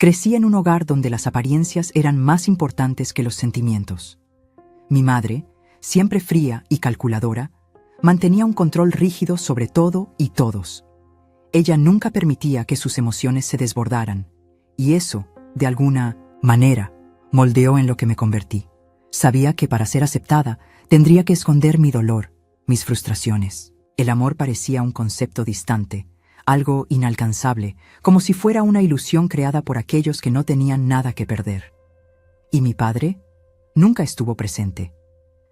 Crecí en un hogar donde las apariencias eran más importantes que los sentimientos. Mi madre, siempre fría y calculadora, mantenía un control rígido sobre todo y todos. Ella nunca permitía que sus emociones se desbordaran, y eso, de alguna manera, moldeó en lo que me convertí. Sabía que para ser aceptada tendría que esconder mi dolor, mis frustraciones. El amor parecía un concepto distante, algo inalcanzable, como si fuera una ilusión creada por aquellos que no tenían nada que perder. Y mi padre nunca estuvo presente.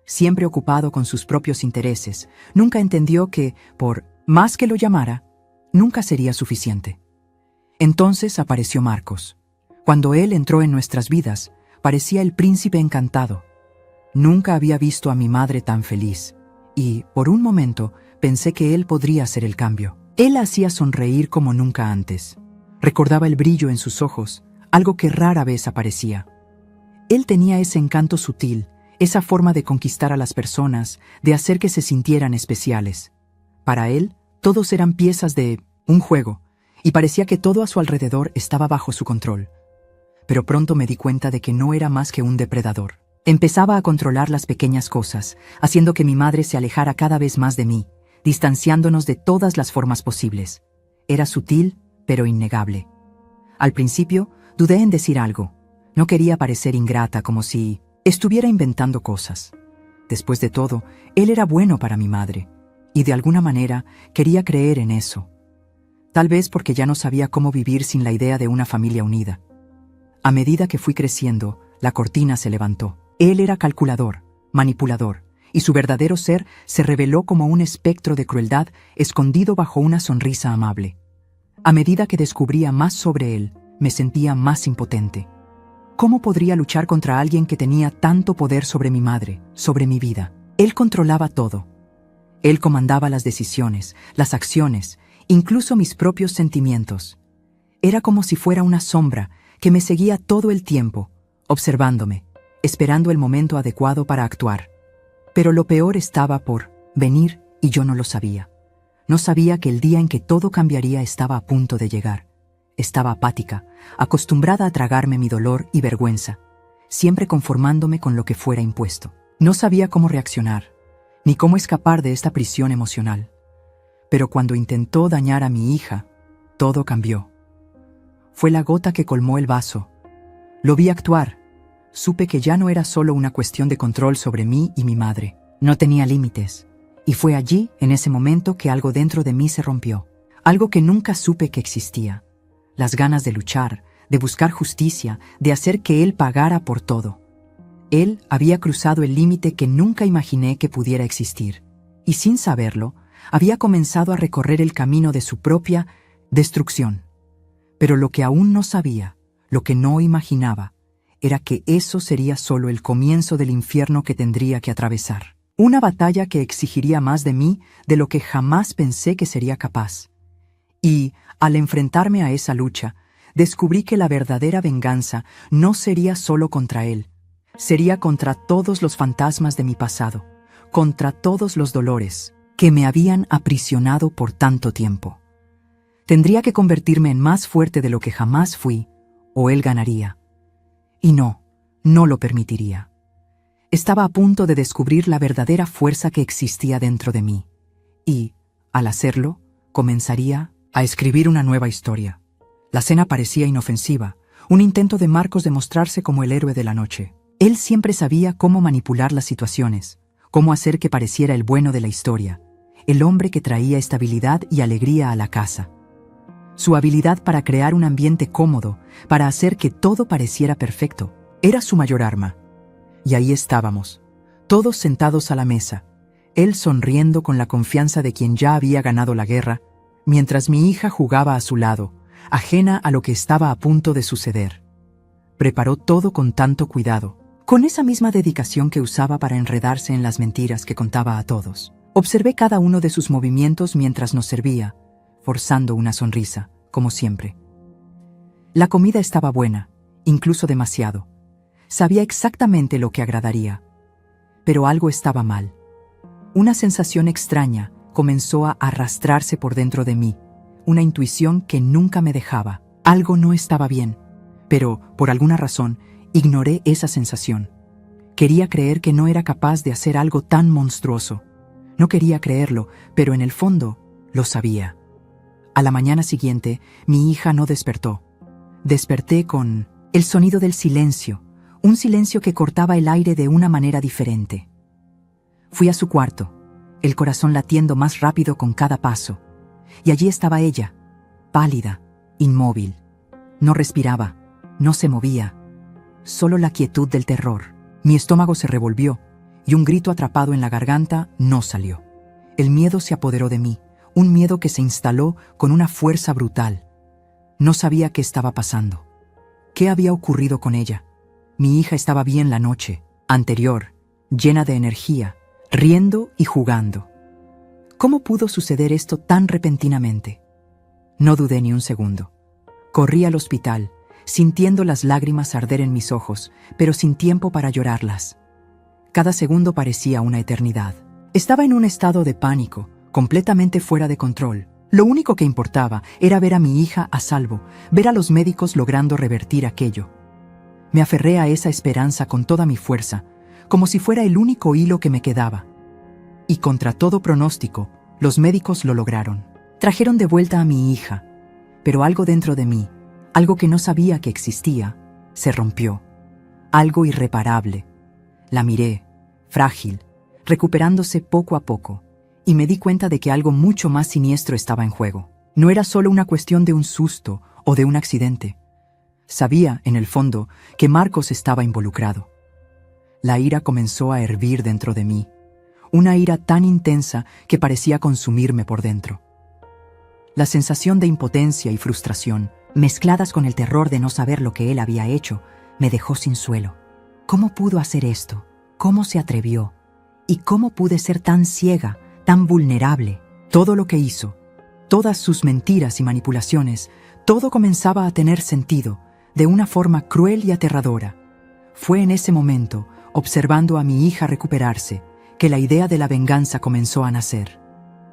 Siempre ocupado con sus propios intereses, nunca entendió que, por más que lo llamara, nunca sería suficiente. Entonces apareció Marcos. Cuando él entró en nuestras vidas, parecía el príncipe encantado. Nunca había visto a mi madre tan feliz, y, por un momento, pensé que él podría hacer el cambio. Él la hacía sonreír como nunca antes. Recordaba el brillo en sus ojos, algo que rara vez aparecía. Él tenía ese encanto sutil, esa forma de conquistar a las personas, de hacer que se sintieran especiales. Para él, todos eran piezas de un juego, y parecía que todo a su alrededor estaba bajo su control. Pero pronto me di cuenta de que no era más que un depredador. Empezaba a controlar las pequeñas cosas, haciendo que mi madre se alejara cada vez más de mí, distanciándonos de todas las formas posibles. Era sutil, pero innegable. Al principio, dudé en decir algo. No quería parecer ingrata, como si estuviera inventando cosas. Después de todo, él era bueno para mi madre, y de alguna manera quería creer en eso. Tal vez porque ya no sabía cómo vivir sin la idea de una familia unida. A medida que fui creciendo, la cortina se levantó. Él era calculador, manipulador, y su verdadero ser se reveló como un espectro de crueldad escondido bajo una sonrisa amable. A medida que descubría más sobre él, me sentía más impotente. ¿Cómo podría luchar contra alguien que tenía tanto poder sobre mi madre, sobre mi vida? Él controlaba todo. Él comandaba las decisiones, las acciones, incluso mis propios sentimientos. Era como si fuera una sombra que me seguía todo el tiempo, observándome, esperando el momento adecuado para actuar. Pero lo peor estaba por venir y yo no lo sabía. No sabía que el día en que todo cambiaría estaba a punto de llegar. Estaba apática, acostumbrada a tragarme mi dolor y vergüenza, siempre conformándome con lo que fuera impuesto. No sabía cómo reaccionar, ni cómo escapar de esta prisión emocional. Pero cuando intentó dañar a mi hija, todo cambió. Fue la gota que colmó el vaso. Lo vi actuar. Supe que ya no era solo una cuestión de control sobre mí y mi madre. No tenía límites. Y fue allí, en ese momento, que algo dentro de mí se rompió. Algo que nunca supe que existía. Las ganas de luchar, de buscar justicia, de hacer que él pagara por todo. Él había cruzado el límite que nunca imaginé que pudiera existir. Y sin saberlo, había comenzado a recorrer el camino de su propia destrucción. Pero lo que aún no sabía, lo que no imaginaba, era que eso sería solo el comienzo del infierno que tendría que atravesar. Una batalla que exigiría más de mí de lo que jamás pensé que sería capaz. Y, al enfrentarme a esa lucha, descubrí que la verdadera venganza no sería solo contra él. Sería contra todos los fantasmas de mi pasado, contra todos los dolores que me habían aprisionado por tanto tiempo. Tendría que convertirme en más fuerte de lo que jamás fui, o él ganaría. Y no lo permitiría. Estaba a punto de descubrir la verdadera fuerza que existía dentro de mí. Y, al hacerlo, comenzaría a escribir una nueva historia. La cena parecía inofensiva, un intento de Marcos de mostrarse como el héroe de la noche. Él siempre sabía cómo manipular las situaciones, cómo hacer que pareciera el bueno de la historia, el hombre que traía estabilidad y alegría a la casa. Su habilidad para crear un ambiente cómodo, para hacer que todo pareciera perfecto, era su mayor arma. Y ahí estábamos, todos sentados a la mesa, él sonriendo con la confianza de quien ya había ganado la guerra, mientras mi hija jugaba a su lado, ajena a lo que estaba a punto de suceder. Preparó todo con tanto cuidado, con esa misma dedicación que usaba para enredarse en las mentiras que contaba a todos. Observé cada uno de sus movimientos mientras nos servía, forzando una sonrisa, como siempre. La comida estaba buena, incluso demasiado. Sabía exactamente lo que agradaría. Pero algo estaba mal. Una sensación extraña comenzó a arrastrarse por dentro de mí, una intuición que nunca me dejaba. Algo no estaba bien. Pero, por alguna razón, ignoré esa sensación. Quería creer que no era capaz de hacer algo tan monstruoso. No quería creerlo, pero en el fondo lo sabía. A la mañana siguiente, mi hija no despertó. Desperté con el sonido del silencio, un silencio que cortaba el aire de una manera diferente. Fui a su cuarto, el corazón latiendo más rápido con cada paso, y allí estaba ella, pálida, inmóvil. No respiraba, no se movía, solo la quietud del terror. Mi estómago se revolvió, y un grito atrapado en la garganta no salió. El miedo se apoderó de mí, un miedo que se instaló con una fuerza brutal. No sabía qué estaba pasando. ¿Qué había ocurrido con ella? Mi hija estaba bien la noche anterior, llena de energía, riendo y jugando. ¿Cómo pudo suceder esto tan repentinamente? No dudé ni un segundo. Corrí al hospital, sintiendo las lágrimas arder en mis ojos, pero sin tiempo para llorarlas. Cada segundo parecía una eternidad. Estaba en un estado de pánico, completamente fuera de control. Lo único que importaba era ver a mi hija a salvo, ver a los médicos logrando revertir aquello. Me aferré a esa esperanza con toda mi fuerza, como si fuera el único hilo que me quedaba. Y contra todo pronóstico, los médicos lo lograron. Trajeron de vuelta a mi hija, pero algo dentro de mí, algo que no sabía que existía, se rompió. Algo irreparable. La miré, frágil, recuperándose poco a poco, y me di cuenta de que algo mucho más siniestro estaba en juego. No era solo una cuestión de un susto o de un accidente. Sabía, en el fondo, que Marcos estaba involucrado. La ira comenzó a hervir dentro de mí, una ira tan intensa que parecía consumirme por dentro. La sensación de impotencia y frustración, mezcladas con el terror de no saber lo que él había hecho, me dejó sin suelo. ¿Cómo pudo hacer esto? ¿Cómo se atrevió? ¿Y cómo pude ser tan ciega, tan vulnerable? Todo lo que hizo, todas sus mentiras y manipulaciones, todo comenzaba a tener sentido, de una forma cruel y aterradora. Fue en ese momento, observando a mi hija recuperarse, que la idea de la venganza comenzó a nacer.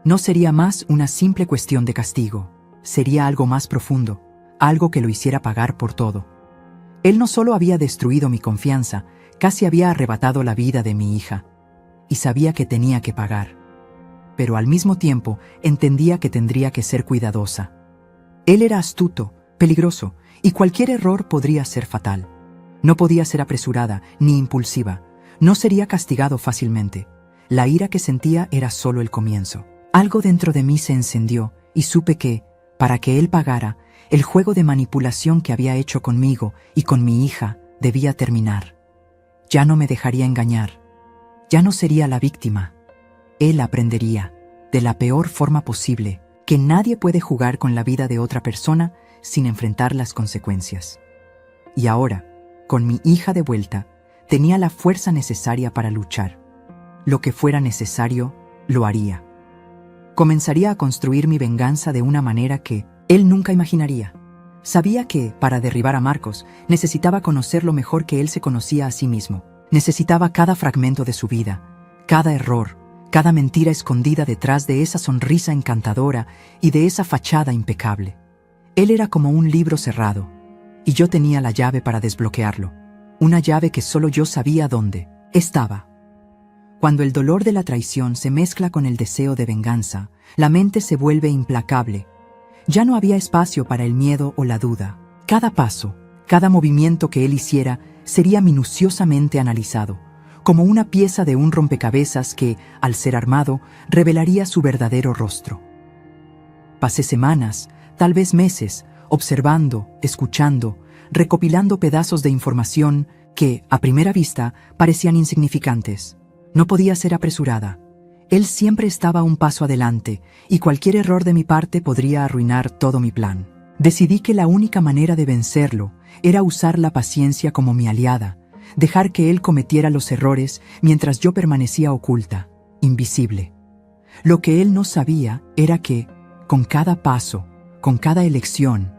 No sería más una simple cuestión de castigo, sería algo más profundo, algo que lo hiciera pagar por todo. Él no solo había destruido mi confianza, casi había arrebatado la vida de mi hija, y sabía que tenía que pagar. Pero al mismo tiempo entendía que tendría que ser cuidadosa. Él era astuto, peligroso, y cualquier error podría ser fatal. No podía ser apresurada ni impulsiva, no sería castigado fácilmente. La ira que sentía era solo el comienzo. Algo dentro de mí se encendió y supe que, para que él pagara, el juego de manipulación que había hecho conmigo y con mi hija debía terminar. Ya no me dejaría engañar. Ya no sería la víctima. Él aprendería, de la peor forma posible, que nadie puede jugar con la vida de otra persona sin enfrentar las consecuencias. Y ahora, con mi hija de vuelta, tenía la fuerza necesaria para luchar. Lo que fuera necesario, lo haría. Comenzaría a construir mi venganza de una manera que él nunca imaginaría. Sabía que, para derribar a Marcos, necesitaba conocerlo mejor que él se conocía a sí mismo. Necesitaba cada fragmento de su vida, cada error, cada mentira escondida detrás de esa sonrisa encantadora y de esa fachada impecable. Él era como un libro cerrado, y yo tenía la llave para desbloquearlo, una llave que solo yo sabía dónde estaba. Cuando el dolor de la traición se mezcla con el deseo de venganza, la mente se vuelve implacable. Ya no había espacio para el miedo o la duda. Cada paso, cada movimiento que él hiciera sería minuciosamente analizado, como una pieza de un rompecabezas que, al ser armado, revelaría su verdadero rostro. Pasé semanas, tal vez meses, observando, escuchando, recopilando pedazos de información que, a primera vista, parecían insignificantes. No podía ser apresurada. Él siempre estaba un paso adelante, y cualquier error de mi parte podría arruinar todo mi plan. Decidí que la única manera de vencerlo era usar la paciencia como mi aliada, dejar que él cometiera los errores mientras yo permanecía oculta, invisible. Lo que él no sabía era que, con cada paso, con cada elección,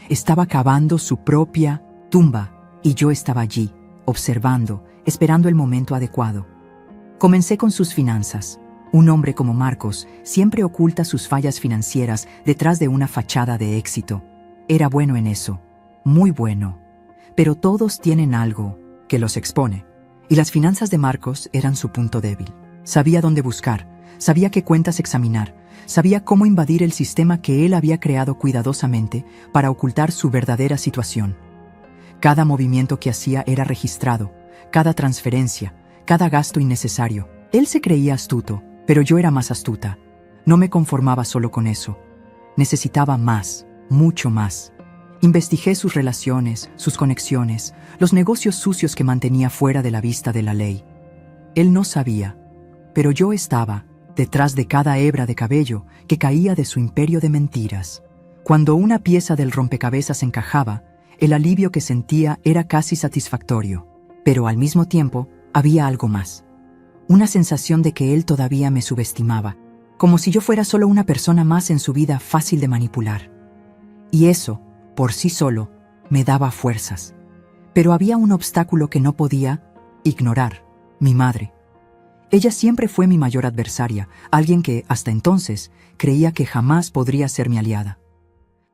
estaba cavando su propia tumba, y yo estaba allí, observando, esperando el momento adecuado. Comencé con sus finanzas. Un hombre como Marcos siempre oculta sus fallas financieras detrás de una fachada de éxito. Era bueno en eso, muy bueno. pero todos tienen algo que los expone, y las finanzas de Marcos eran su punto débil. Sabía dónde buscar, sabía qué cuentas examinar, sabía cómo invadir el sistema que él había creado cuidadosamente para ocultar su verdadera situación. Cada movimiento que hacía era registrado, cada transferencia, cada gasto innecesario. Él se creía astuto, pero yo era más astuta. No me conformaba solo con eso. Necesitaba más, mucho más. Investigué sus relaciones, sus conexiones, los negocios sucios que mantenía fuera de la vista de la ley. Él no sabía, pero yo estaba detrás de cada hebra de cabello que caía de su imperio de mentiras. Cuando una pieza del rompecabezas encajaba, el alivio que sentía era casi satisfactorio, pero al mismo tiempo había algo más. Una sensación de que él todavía me subestimaba, como si yo fuera solo una persona más en su vida fácil de manipular. Y eso, por sí solo, me daba fuerzas. Pero había un obstáculo que no podía ignorar: mi madre. Ella siempre fue mi mayor adversaria, alguien que, hasta entonces, creía que jamás podría ser mi aliada.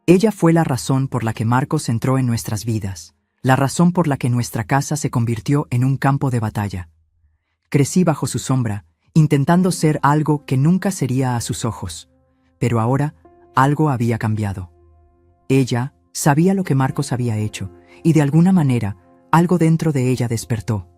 Ella fue la razón por la que Marcos entró en nuestras vidas, la razón por la que nuestra casa se convirtió en un campo de batalla. Crecí bajo su sombra, intentando ser algo que nunca sería a sus ojos, pero ahora algo había cambiado. Ella sabía lo que Marcos había hecho, y de alguna manera, algo dentro de ella despertó.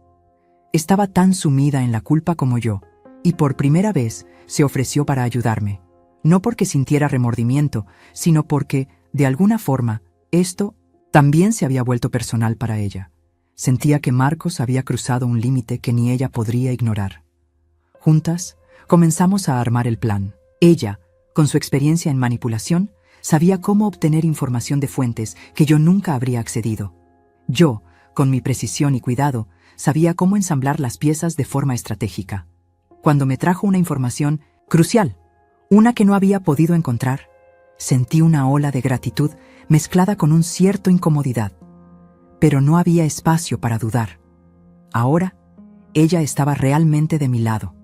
Estaba tan sumida en la culpa como yo, y por primera vez se ofreció para ayudarme, no porque sintiera remordimiento, sino porque, de alguna forma, esto también se había vuelto personal para ella. Sentía que Marcos había cruzado un límite que ni ella podría ignorar. Juntas, comenzamos a armar el plan. Ella, con su experiencia en manipulación, sabía cómo obtener información de fuentes que yo nunca habría accedido. Yo, con mi precisión y cuidado, sabía cómo ensamblar las piezas de forma estratégica. Cuando me trajo una información crucial, una que no había podido encontrar, sentí una ola de gratitud mezclada con un cierto incomodidad. Pero no había espacio para dudar. Ahora, ella estaba realmente de mi lado,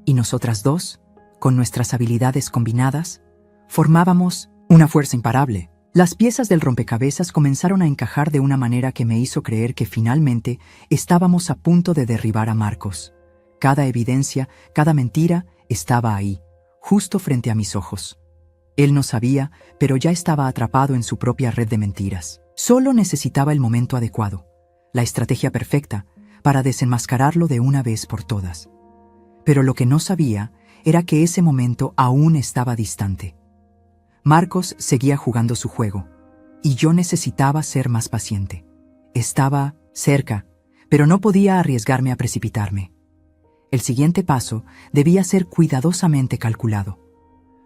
y nosotras dos, con nuestras habilidades combinadas, formábamos una fuerza imparable. Las piezas del rompecabezas comenzaron a encajar de una manera que me hizo creer que finalmente estábamos a punto de derribar a Marcos. Cada evidencia, cada mentira estaba ahí, justo frente a mis ojos. Él no sabía, pero ya estaba atrapado en su propia red de mentiras. Solo necesitaba el momento adecuado, la estrategia perfecta, para desenmascararlo de una vez por todas. Pero lo que no sabía era que ese momento aún estaba distante. Marcos seguía jugando su juego, y yo necesitaba ser más paciente. Estaba cerca, pero no podía arriesgarme a precipitarme. El siguiente paso debía ser cuidadosamente calculado.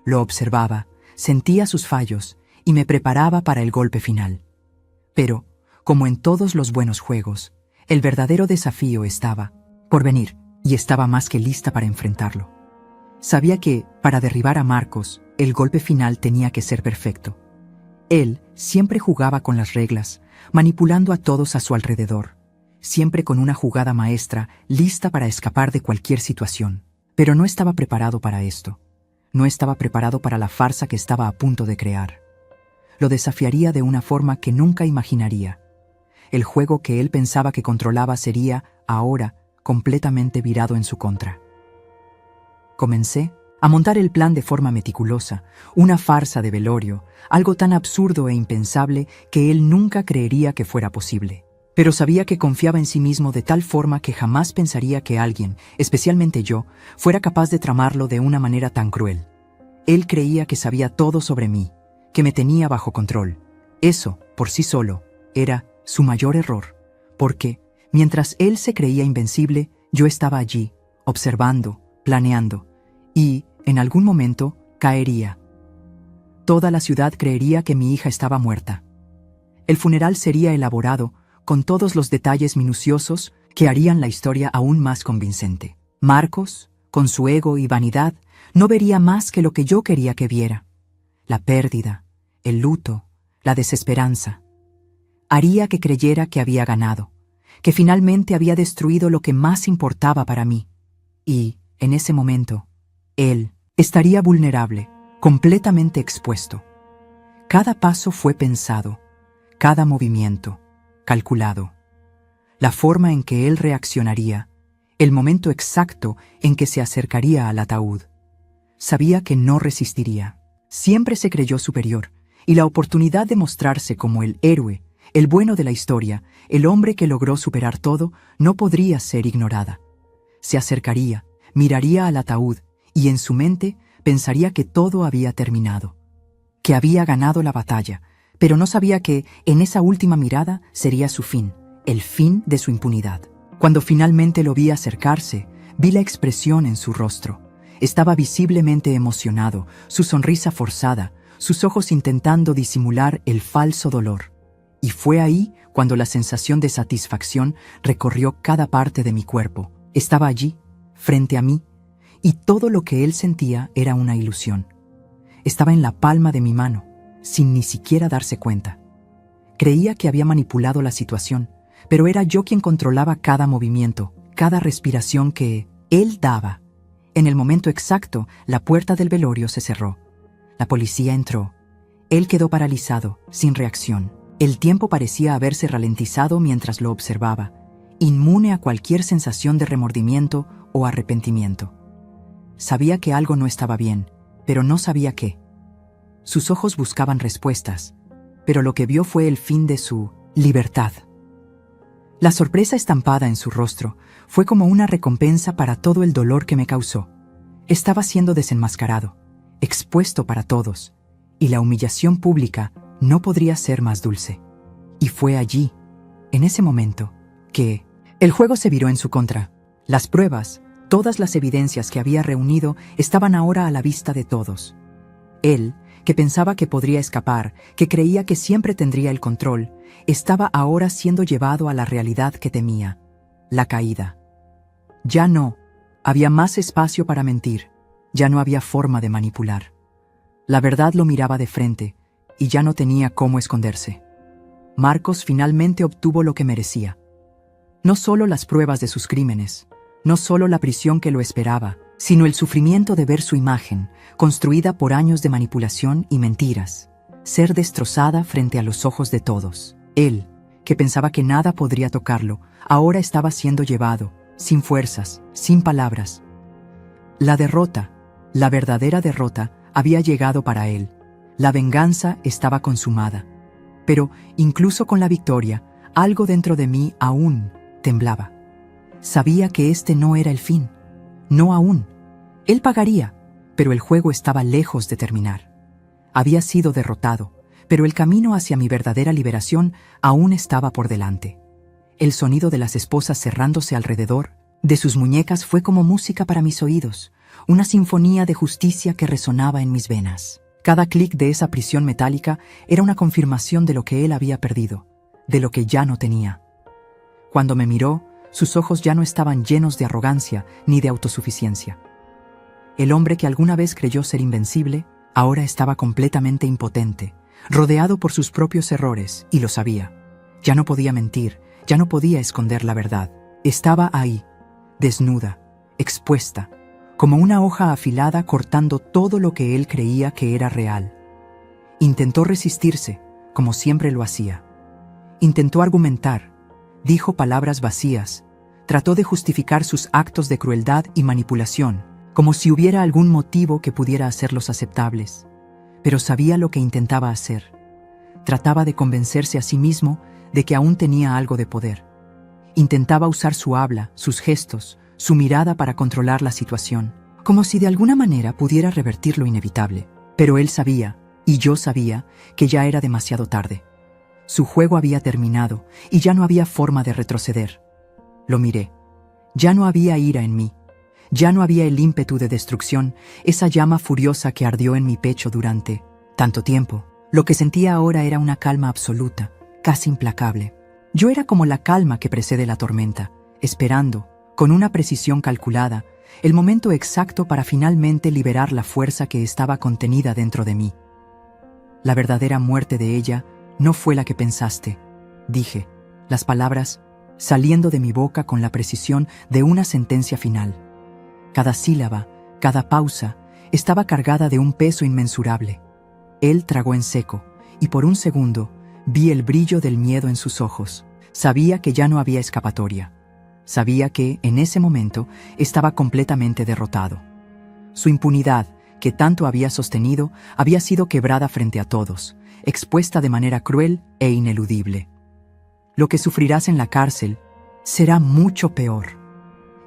Lo observaba, sentía sus fallos y me preparaba para el golpe final. Pero, como en todos los buenos juegos, el verdadero desafío estaba por venir, y estaba más que lista para enfrentarlo. Sabía que, para derribar a Marcos, el golpe final tenía que ser perfecto. Él siempre jugaba con las reglas, manipulando a todos a su alrededor, siempre con una jugada maestra lista para escapar de cualquier situación. Pero no estaba preparado para esto. No estaba preparado para la farsa que estaba a punto de crear. Lo desafiaría de una forma que nunca imaginaría. El juego que él pensaba que controlaba sería, ahora, completamente virado en su contra. Comencé a montar el plan de forma meticulosa, una farsa de velorio, algo tan absurdo e impensable que él nunca creería que fuera posible. Pero sabía que confiaba en sí mismo de tal forma que jamás pensaría que alguien, especialmente yo, fuera capaz de tramarlo de una manera tan cruel. Él creía que sabía todo sobre mí, que me tenía bajo control. Eso, por sí solo, era su mayor error, porque, mientras él se creía invencible, yo estaba allí, observando, planeando, y, en algún momento, caería. Toda la ciudad creería que mi hija estaba muerta. El funeral sería elaborado, con todos los detalles minuciosos que harían la historia aún más convincente. Marcos, con su ego y vanidad, no vería más que lo que yo quería que viera: la pérdida, el luto, la desesperanza. Haría que creyera que había ganado, que finalmente había destruido lo que más importaba para mí. Y, en ese momento, él estaría vulnerable, completamente expuesto. Cada paso fue pensado, cada movimiento, calculado. La forma en que él reaccionaría, el momento exacto en que se acercaría al ataúd. Sabía que no resistiría. Siempre se creyó superior, y la oportunidad de mostrarse como el héroe, el bueno de la historia, el hombre que logró superar todo, no podría ser ignorada. Se acercaría, miraría al ataúd, y en su mente pensaría que todo había terminado, que había ganado la batalla, pero no sabía que, en esa última mirada, sería su fin, el fin de su impunidad. Cuando finalmente lo vi acercarse, vi la expresión en su rostro. Estaba visiblemente emocionado, su sonrisa forzada, sus ojos intentando disimular el falso dolor. Y fue ahí cuando la sensación de satisfacción recorrió cada parte de mi cuerpo. Estaba allí, frente a mí, y todo lo que él sentía era una ilusión. Estaba en la palma de mi mano, sin ni siquiera darse cuenta. Creía que había manipulado la situación, pero era yo quien controlaba cada movimiento, cada respiración que él daba. En el momento exacto, la puerta del velorio se cerró. La policía entró. Él quedó paralizado, sin reacción. El tiempo parecía haberse ralentizado mientras lo observaba, inmune a cualquier sensación de remordimiento o arrepentimiento. Sabía que algo no estaba bien, pero no sabía qué. Sus ojos buscaban respuestas, pero lo que vio fue el fin de su libertad. La sorpresa estampada en su rostro fue como una recompensa para todo el dolor que me causó. Estaba siendo desenmascarado, expuesto para todos, y la humillación pública no podría ser más dulce. Y fue allí, en ese momento, que el juego se viró en su contra. Las pruebas, todas las evidencias que había reunido estaban ahora a la vista de todos. Él, que pensaba que podría escapar, que creía que siempre tendría el control, estaba ahora siendo llevado a la realidad que temía, la caída. Ya no había más espacio para mentir, ya no había forma de manipular. La verdad lo miraba de frente, y ya no tenía cómo esconderse. Marcos finalmente obtuvo lo que merecía. No solo las pruebas de sus crímenes, no solo la prisión que lo esperaba, sino el sufrimiento de ver su imagen, construida por años de manipulación y mentiras, ser destrozada frente a los ojos de todos. Él, que pensaba que nada podría tocarlo, ahora estaba siendo llevado, sin fuerzas, sin palabras. La derrota, la verdadera derrota, había llegado para él. La venganza estaba consumada. Pero, incluso con la victoria, algo dentro de mí aún temblaba. Sabía que este no era el fin. No aún. Él pagaría, pero el juego estaba lejos de terminar. Había sido derrotado, pero el camino hacia mi verdadera liberación aún estaba por delante. El sonido de las esposas cerrándose alrededor de sus muñecas fue como música para mis oídos, una sinfonía de justicia que resonaba en mis venas. Cada clic de esa prisión metálica era una confirmación de lo que él había perdido, de lo que ya no tenía. Cuando me miró, sus ojos ya no estaban llenos de arrogancia ni de autosuficiencia. El hombre que alguna vez creyó ser invencible, ahora estaba completamente impotente, rodeado por sus propios errores, y lo sabía. Ya no podía mentir, ya no podía esconder la verdad. Estaba ahí, desnuda, expuesta, como una hoja afilada cortando todo lo que él creía que era real. Intentó resistirse, como siempre lo hacía. Intentó argumentar, dijo palabras vacías, trató de justificar sus actos de crueldad y manipulación, como si hubiera algún motivo que pudiera hacerlos aceptables. Pero sabía lo que intentaba hacer. Trataba de convencerse a sí mismo de que aún tenía algo de poder. Intentaba usar su habla, sus gestos, su mirada para controlar la situación, como si de alguna manera pudiera revertir lo inevitable. Pero él sabía, y yo sabía, que ya era demasiado tarde. Su juego había terminado, y ya no había forma de retroceder. Lo miré. Ya no había ira en mí. Ya no había el ímpetu de destrucción, esa llama furiosa que ardió en mi pecho durante tanto tiempo. Lo que sentía ahora era una calma absoluta, casi implacable. Yo era como la calma que precede la tormenta, esperando, con una precisión calculada, el momento exacto para finalmente liberar la fuerza que estaba contenida dentro de mí. La verdadera muerte de ella no fue la que pensaste, dije, las palabras saliendo de mi boca con la precisión de una sentencia final. Cada sílaba, cada pausa, estaba cargada de un peso inmensurable. Él tragó en seco, y por un segundo vi el brillo del miedo en sus ojos. Sabía que ya no había escapatoria. Sabía que, en ese momento, estaba completamente derrotado. Su impunidad, que tanto había sostenido, había sido quebrada frente a todos, expuesta de manera cruel e ineludible. Lo que sufrirás en la cárcel será mucho peor.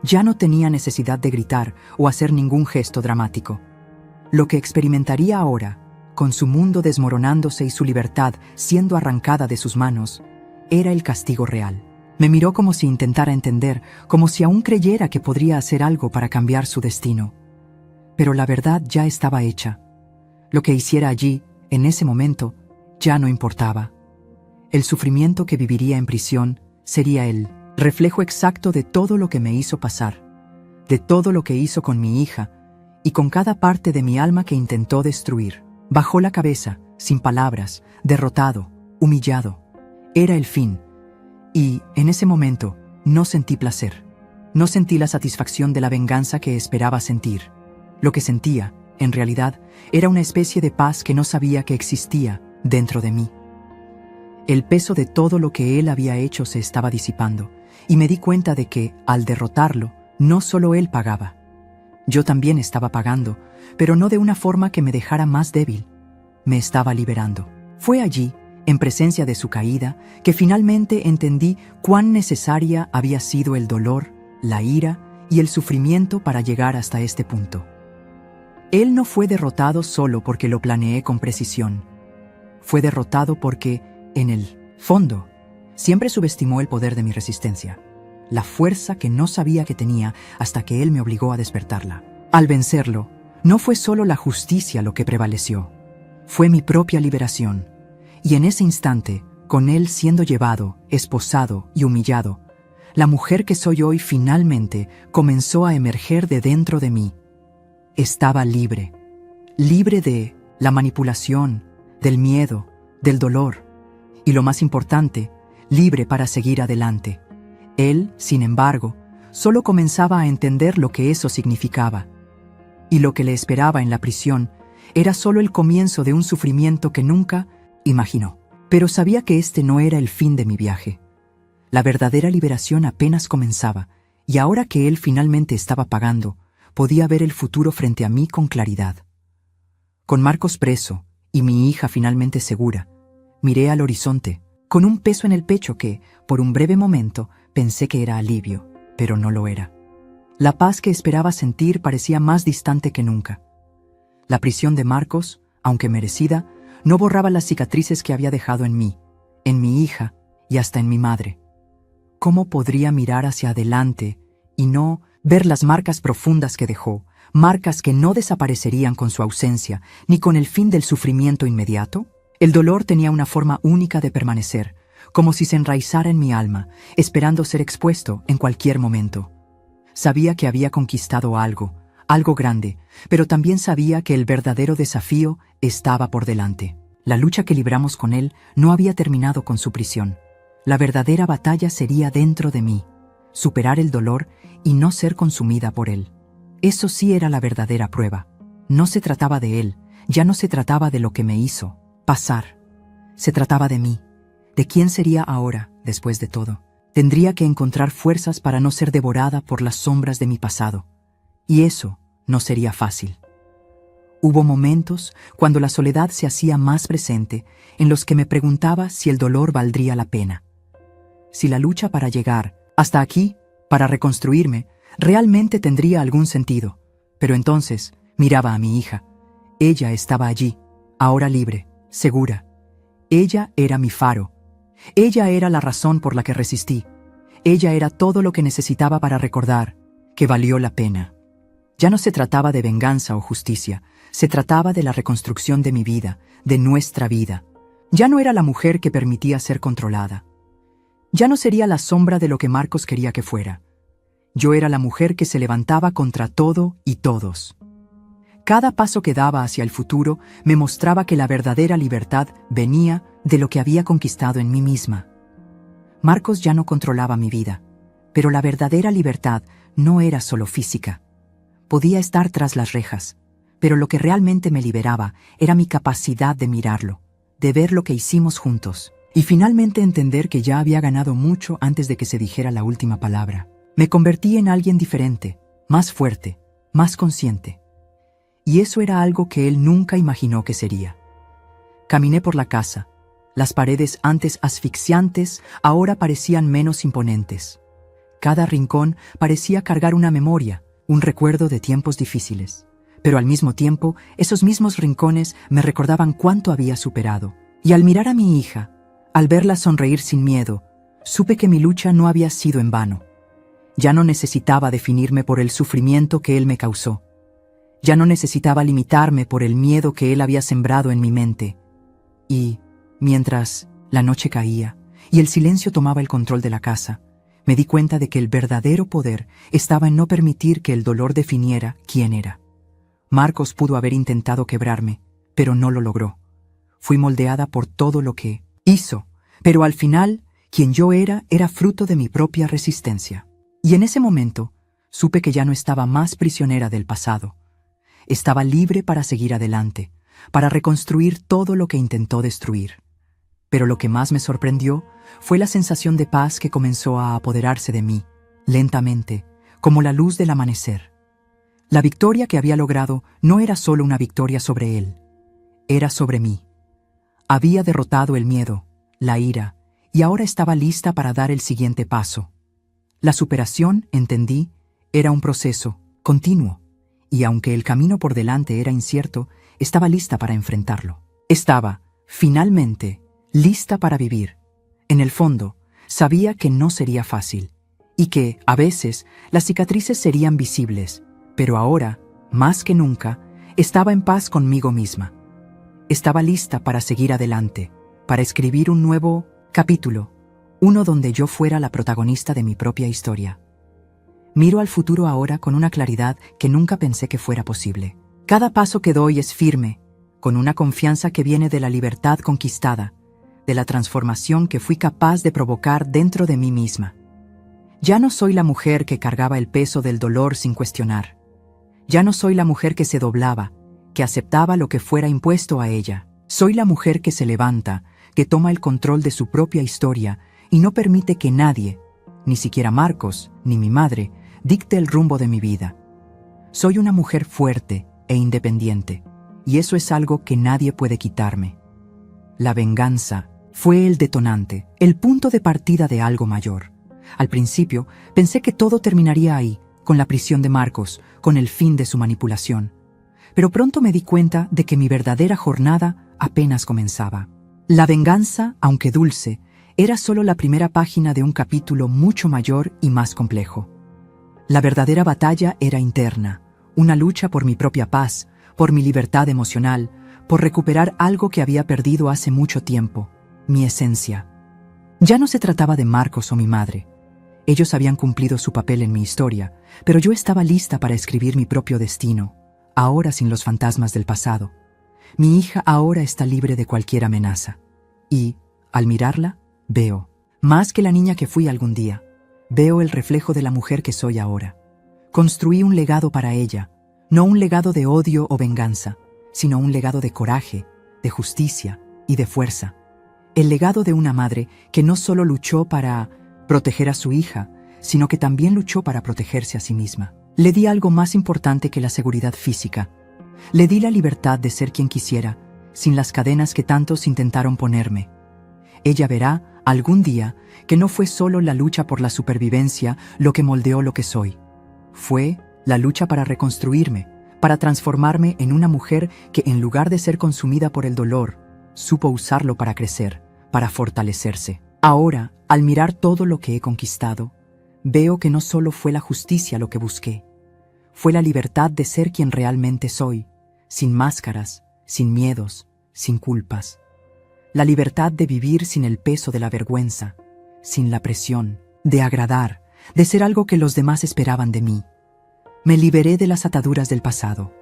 Ya no tenía necesidad de gritar o hacer ningún gesto dramático. Lo que experimentaría ahora, con su mundo desmoronándose y su libertad siendo arrancada de sus manos, era el castigo real. Me miró como si intentara entender, como si aún creyera que podría hacer algo para cambiar su destino. Pero la verdad ya estaba hecha. Lo que hiciera allí, en ese momento, ya no importaba. El sufrimiento que viviría en prisión sería el reflejo exacto de todo lo que me hizo pasar, de todo lo que hizo con mi hija y con cada parte de mi alma que intentó destruir. Bajó la cabeza, sin palabras, derrotado, humillado. Era el fin. Y, en ese momento, no sentí placer. No sentí la satisfacción de la venganza que esperaba sentir. Lo que sentía, en realidad, era una especie de paz que no sabía que existía dentro de mí. El peso de todo lo que él había hecho se estaba disipando, y me di cuenta de que, al derrotarlo, no solo él pagaba. Yo también estaba pagando, pero no de una forma que me dejara más débil. Me estaba liberando. Fue allí, en presencia de su caída, que finalmente entendí cuán necesaria había sido el dolor, la ira y el sufrimiento para llegar hasta este punto. Él no fue derrotado solo porque lo planeé con precisión. Fue derrotado porque, en el fondo, siempre subestimó el poder de mi resistencia, la fuerza que no sabía que tenía hasta que él me obligó a despertarla. Al vencerlo, no fue solo la justicia lo que prevaleció, fue mi propia liberación. Y en ese instante, con él siendo llevado, esposado y humillado, la mujer que soy hoy finalmente comenzó a emerger de dentro de mí. Estaba libre, libre de la manipulación, del miedo, del dolor, y lo más importante, libre para seguir adelante. Él, sin embargo, solo comenzaba a entender lo que eso significaba, y lo que le esperaba en la prisión era solo el comienzo de un sufrimiento que nunca imaginó. Pero sabía que este no era el fin de mi viaje. La verdadera liberación apenas comenzaba, y ahora que él finalmente estaba pagando, podía ver el futuro frente a mí con claridad. Con Marcos preso y mi hija finalmente segura, miré al horizonte, con un peso en el pecho que, por un breve momento, pensé que era alivio, pero no lo era. La paz que esperaba sentir parecía más distante que nunca. La prisión de Marcos, aunque merecida, no borraba las cicatrices que había dejado en mí, en mi hija y hasta en mi madre. ¿Cómo podría mirar hacia adelante y no ver las marcas profundas que dejó, marcas que no desaparecerían con su ausencia ni con el fin del sufrimiento inmediato? El dolor tenía una forma única de permanecer, como si se enraizara en mi alma, esperando ser expuesto en cualquier momento. Sabía que había conquistado algo grande, pero también sabía que el verdadero desafío estaba por delante. La lucha que libramos con él no había terminado con su prisión. La verdadera batalla sería dentro de mí, superar el dolor y no ser consumida por él. Eso sí era la verdadera prueba. No se trataba de él, ya no se trataba de lo que me hizo pasar. Se trataba de mí, de quién sería ahora, después de todo. Tendría que encontrar fuerzas para no ser devorada por las sombras de mi pasado. Y eso no sería fácil. Hubo momentos, cuando la soledad se hacía más presente, en los que me preguntaba si el dolor valdría la pena. Si la lucha para llegar hasta aquí, para reconstruirme, realmente tendría algún sentido. Pero entonces miraba a mi hija. Ella estaba allí, ahora libre, segura. Ella era mi faro. Ella era la razón por la que resistí. Ella era todo lo que necesitaba para recordar que valió la pena. Ya no se trataba de venganza o justicia, se trataba de la reconstrucción de mi vida, de nuestra vida. Ya no era la mujer que permitía ser controlada. Ya no sería la sombra de lo que Marcos quería que fuera. Yo era la mujer que se levantaba contra todo y todos. Cada paso que daba hacia el futuro me mostraba que la verdadera libertad venía de lo que había conquistado en mí misma. Marcos ya no controlaba mi vida, pero la verdadera libertad no era solo física. Podía estar tras las rejas, pero lo que realmente me liberaba era mi capacidad de mirarlo, de ver lo que hicimos juntos, Y finalmente entender que ya había ganado mucho antes de que se dijera la última palabra. Me convertí en alguien diferente, más fuerte, más consciente. Y eso era algo que él nunca imaginó que sería. Caminé por la casa. Las paredes antes asfixiantes ahora parecían menos imponentes. Cada rincón parecía cargar una memoria, un recuerdo de tiempos difíciles. Pero al mismo tiempo, esos mismos rincones me recordaban cuánto había superado. Y al mirar a mi hija, al verla sonreír sin miedo, supe que mi lucha no había sido en vano. Ya no necesitaba definirme por el sufrimiento que él me causó. Ya no necesitaba limitarme por el miedo que él había sembrado en mi mente. Y, mientras la noche caía y el silencio tomaba el control de la casa, me di cuenta de que el verdadero poder estaba en no permitir que el dolor definiera quién era. Marcos pudo haber intentado quebrarme, pero no lo logró. Fui moldeada por todo lo que hizo, pero al final, quien yo era fruto de mi propia resistencia. Y en ese momento, supe que ya no estaba más prisionera del pasado. Estaba libre para seguir adelante, para reconstruir todo lo que intentó destruir. Pero lo que más me sorprendió fue la sensación de paz que comenzó a apoderarse de mí, lentamente, como la luz del amanecer. La victoria que había logrado no era solo una victoria sobre él, era sobre mí. Había derrotado el miedo, la ira, y ahora estaba lista para dar el siguiente paso. La superación, entendí, era un proceso continuo, y aunque el camino por delante era incierto, estaba lista para enfrentarlo. Estaba, finalmente, lista para vivir. En el fondo, sabía que no sería fácil, y que, a veces, las cicatrices serían visibles, pero ahora, más que nunca, estaba en paz conmigo misma. Estaba lista para seguir adelante, para escribir un nuevo capítulo, uno donde yo fuera la protagonista de mi propia historia. Miro al futuro ahora con una claridad que nunca pensé que fuera posible. Cada paso que doy es firme, con una confianza que viene de la libertad conquistada, de la transformación que fui capaz de provocar dentro de mí misma. Ya no soy la mujer que cargaba el peso del dolor sin cuestionar. Ya no soy la mujer que se doblaba, que aceptaba lo que fuera impuesto a ella. Soy la mujer que se levanta, que toma el control de su propia historia y no permite que nadie, ni siquiera Marcos, ni mi madre, dicte el rumbo de mi vida. Soy una mujer fuerte e independiente, y eso es algo que nadie puede quitarme. La venganza fue el detonante, el punto de partida de algo mayor. Al principio, pensé que todo terminaría ahí, con la prisión de Marcos, con el fin de su manipulación. Pero pronto me di cuenta de que mi verdadera jornada apenas comenzaba. La venganza, aunque dulce, era solo la primera página de un capítulo mucho mayor y más complejo. La verdadera batalla era interna, una lucha por mi propia paz, por mi libertad emocional, por recuperar algo que había perdido hace mucho tiempo, mi esencia. Ya no se trataba de Marcos o mi madre. Ellos habían cumplido su papel en mi historia, pero yo estaba lista para escribir mi propio destino, ahora sin los fantasmas del pasado. Mi hija ahora está libre de cualquier amenaza. Y, al mirarla, veo, más que la niña que fui algún día, veo el reflejo de la mujer que soy ahora. Construí un legado para ella, no un legado de odio o venganza, sino un legado de coraje, de justicia y de fuerza. El legado de una madre que no solo luchó para proteger a su hija, sino que también luchó para protegerse a sí misma. Le di algo más importante que la seguridad física. Le di la libertad de ser quien quisiera, sin las cadenas que tantos intentaron ponerme. Ella verá, algún día, que no fue solo la lucha por la supervivencia lo que moldeó lo que soy. Fue la lucha para reconstruirme, para transformarme en una mujer que, en lugar de ser consumida por el dolor, supo usarlo para crecer, para fortalecerse. Ahora, al mirar todo lo que he conquistado, veo que no solo fue la justicia lo que busqué, fue la libertad de ser quien realmente soy, sin máscaras, sin miedos, sin culpas. La libertad de vivir sin el peso de la vergüenza, sin la presión, de agradar, de ser algo que los demás esperaban de mí. Me liberé de las ataduras del pasado.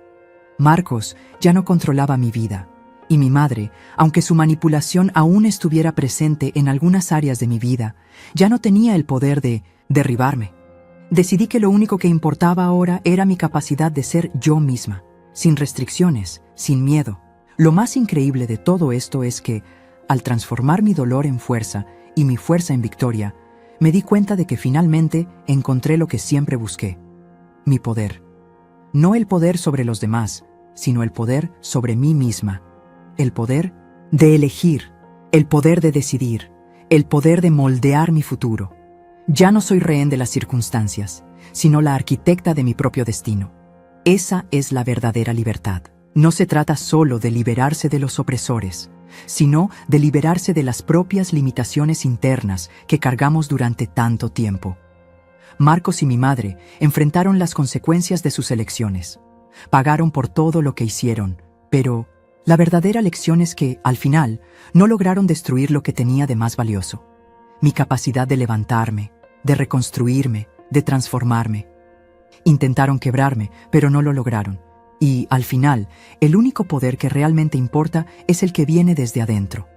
Marcos ya no controlaba mi vida, y mi madre, aunque su manipulación aún estuviera presente en algunas áreas de mi vida, ya no tenía el poder de derribarme. Decidí que lo único que importaba ahora era mi capacidad de ser yo misma, sin restricciones, sin miedo. Lo más increíble de todo esto es que, al transformar mi dolor en fuerza y mi fuerza en victoria, me di cuenta de que finalmente encontré lo que siempre busqué: mi poder. No el poder sobre los demás, sino el poder sobre mí misma. El poder de elegir, el poder de decidir, el poder de moldear mi futuro. Ya no soy rehén de las circunstancias, sino la arquitecta de mi propio destino. Esa es la verdadera libertad. No se trata solo de liberarse de los opresores, sino de liberarse de las propias limitaciones internas que cargamos durante tanto tiempo. Marcos y mi madre enfrentaron las consecuencias de sus elecciones. Pagaron por todo lo que hicieron, pero la verdadera lección es que, al final, no lograron destruir lo que tenía de más valioso: mi capacidad de levantarme, de reconstruirme, de transformarme. Intentaron quebrarme, pero no lo lograron. Y, al final, el único poder que realmente importa es el que viene desde adentro.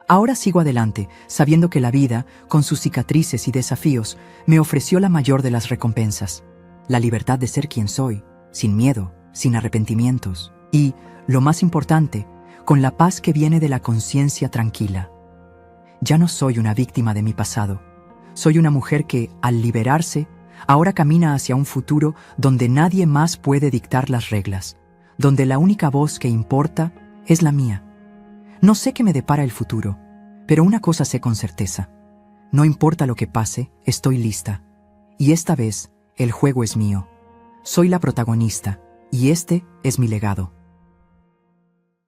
Ahora sigo adelante, sabiendo que la vida, con sus cicatrices y desafíos, me ofreció la mayor de las recompensas: la libertad de ser quien soy, sin miedo, sin arrepentimientos, y, lo más importante, con la paz que viene de la conciencia tranquila. Ya no soy una víctima de mi pasado. Soy una mujer que, al liberarse, ahora camina hacia un futuro donde nadie más puede dictar las reglas, donde la única voz que importa es la mía. No sé qué me depara el futuro, pero una cosa sé con certeza: no importa lo que pase, estoy lista. Y esta vez, el juego es mío. Soy la protagonista, y este es mi legado.